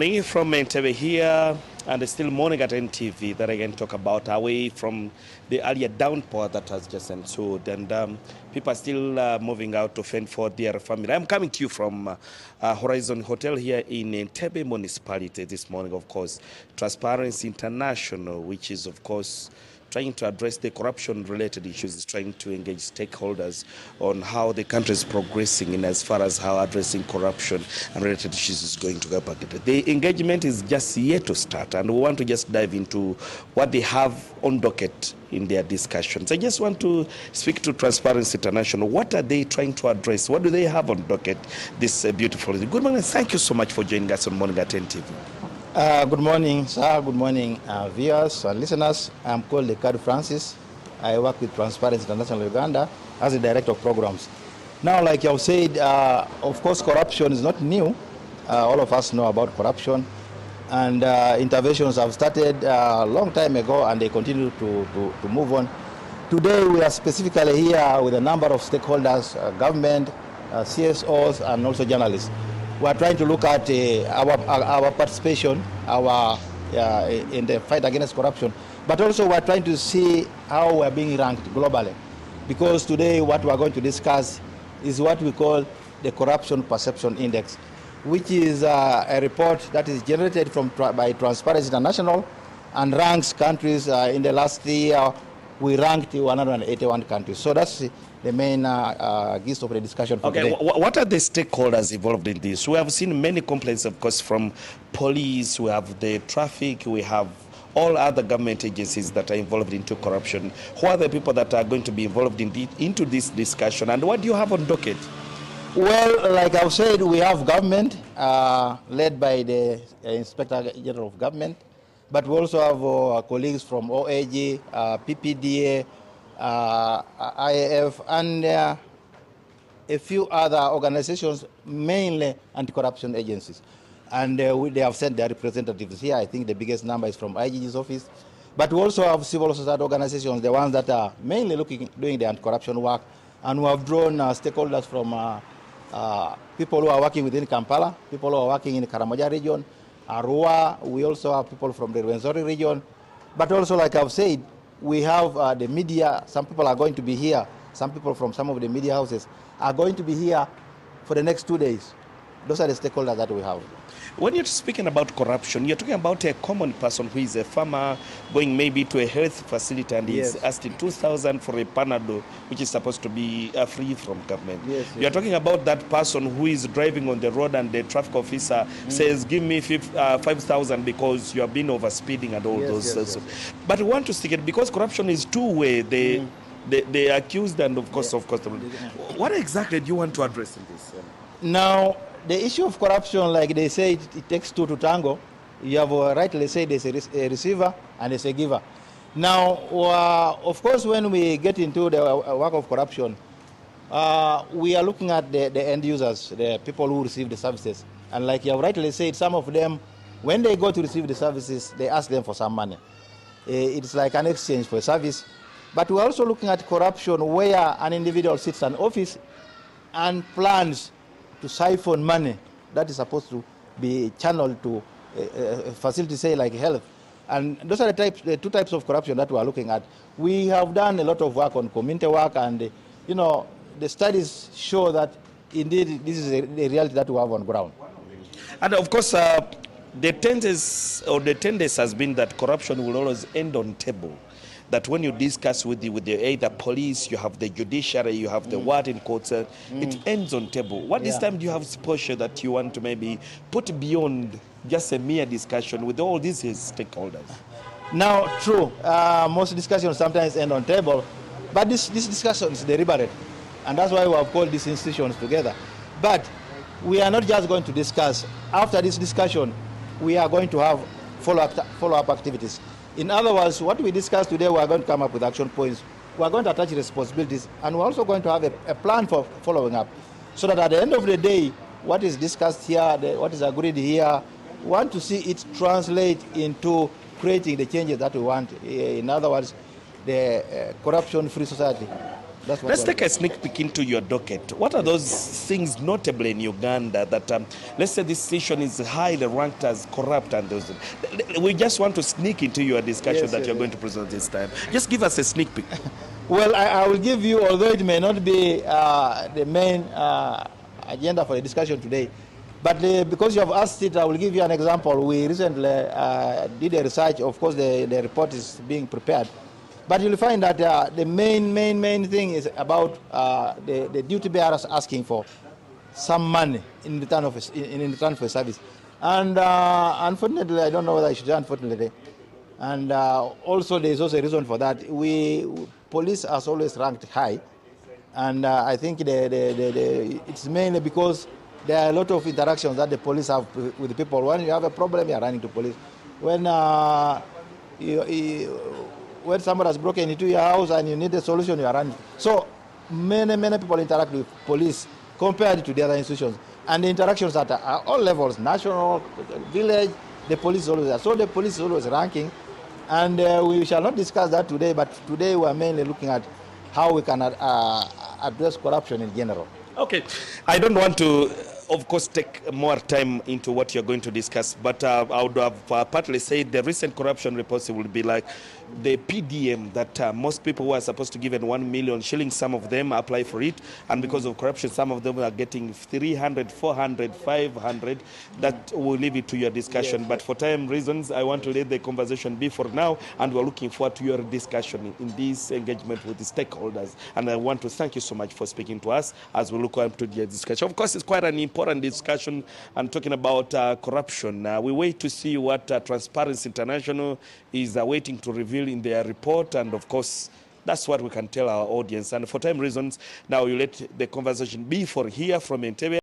From Entebbe here, and it's still morning at NTV that I can talk about, away from the earlier downpour that has just ensued, and people are still moving out to fend for their family. I'm coming to you from Horizon Hotel here in Entebbe municipality this morning. Of course, Transparency International, which is of course trying to address the corruption-related issues, is trying to engage stakeholders on how the country is progressing in as far as how addressing corruption and related issues is going to go back. The engagement is just yet to start, and we want to just dive into what they have on docket in their discussions. I just want to speak to Transparency International. What are they trying to address? What do they have on docket this beautiful day? Good morning. Thank you so much for joining us on Morning at NTV. Good morning, sir. Good morning, viewers and listeners. I'm called Lekadu Francis. I work with Transparency International Uganda as the Director of Programs. Now, like you have said, of course, corruption is not new. All of us know about corruption. And interventions have started a long time ago, and they continue to move on. Today, we are specifically here with a number of stakeholders, government, CSOs, and also journalists. We are trying to look at our participation in the fight against corruption, but also we are trying to see how we are being ranked globally. Because today what we are going to discuss is what we call the Corruption Perception Index, which is a report that is generated by Transparency International and ranks countries. In the last year, we ranked 181 countries. So that's the main gist of the discussion for today. What are the stakeholders involved in this? We have seen many complaints, of course, from police, we have the traffic, we have all other government agencies that are involved into corruption. Who are the people that are going to be involved into this discussion, and what do you have on docket? Well, like I've said, we have government led by the Inspector General of Government, but we also have colleagues from OAG, PPDA, IAF, and a few other organizations, mainly anti-corruption agencies. And they have sent their representatives here. I think the biggest number is from IGG's office. But we also have civil society organizations, the ones that are mainly doing the anti-corruption work. And we have drawn stakeholders from people who are working within Kampala, people who are working in Karamoja region, Arua. We also have people from the Rwenzori region. But also, like I've said, we have the media. Some people are going to be here. Some people from some of the media houses are going to be here for the next 2 days. Those are the stakeholders that we have. When you're speaking about corruption, you're talking about a common person who is a farmer going maybe to a health facility and Yes. is asking 2,000 for a Panado, which is supposed to be free from government. Yes, You're talking about that person who is driving on the road and the traffic officer says, give me 5,000 because you have been overspeeding and all Yes, those. yes. But we want to stick it because corruption is two-way. They accused and of course. What exactly do you want to address in this? Now, the issue of corruption, like they say, it takes two to tango. You have rightly said there's a receiver and there's a giver. Now, of course, when we get into the work of corruption, we are looking at the end users, the people who receive the services. And like you have rightly said, some of them, when they go to receive the services, they ask them for some money. It's like an exchange for a service. But we're also looking at corruption where an individual sits in office and plans to siphon money that is supposed to be channeled to facilities, say like health. And those are the two types of corruption that we are looking at. We have done a lot of work on community work, and the studies show that indeed this is a reality that we have on ground. And of course, the tendency has been that corruption will always end on table. That when you discuss with the either police, you have the judiciary, you have the word in courts, it ends on table. What this time do you have exposure that you want to maybe put beyond just a mere discussion with all these stakeholders? Now, true, most discussions sometimes end on table, but this discussion is deliberate, and that's why we have called these institutions together. But we are not just going to discuss. After this discussion, we are going to have follow-up activities. In other words, what we discussed today, we are going to come up with action points. We are going to attach responsibilities, and we're also going to have a plan for following up, so that at the end of the day, what is discussed here, what is agreed here, we want to see it translate into creating the changes that we want. In other words, the corruption-free society. That's what Let's we're take a sneak peek into your docket. What are those things notably in Uganda that, let's say this station is highly ranked as corrupt and those. We just want to sneak into your discussion Yes, that yes, you're yes. going to present this time. Just give us a sneak peek. Well, I will give you, although it may not be the main agenda for the discussion today, but because you have asked it, I will give you an example. We recently did a research. Of course, the report is being prepared. But you'll find that the main thing is about the duty bearers asking for some money in return, in return for a service. And unfortunately, I don't know whether I should say unfortunately, and also there is also a reason for that. Police are always ranked high, and I think it's mainly because there are a lot of interactions that the police have with the people. When you have a problem, you are running to police. When when somebody has broken into your house and you need a solution, you are running. So many people interact with police compared to the other institutions, and the interactions at all levels, national, village, the police is always there. So the police is always ranking. And we shall not discuss that today, but today we are mainly looking at how we can address corruption in general. Okay, I don't want to, of course, take more time into what you're going to discuss, but I would have partly said the recent corruption reports will be like the PDM that most people who are supposed to give 1 million shillings, some of them apply for it, and because of corruption, some of them are getting 300, 400, 500. That will leave it to your discussion. Yes. But for time reasons, I want to let the conversation be for now, and we're looking forward to your discussion in this engagement with the stakeholders. And I want to thank you so much for speaking to us as we look up to the discussion. Of course, it's quite an important discussion and talking about corruption. We wait to see what Transparency International is waiting to reveal in their report, and of course that's what we can tell our audience. And for time reasons, now you let the conversation be for here from Entebbe.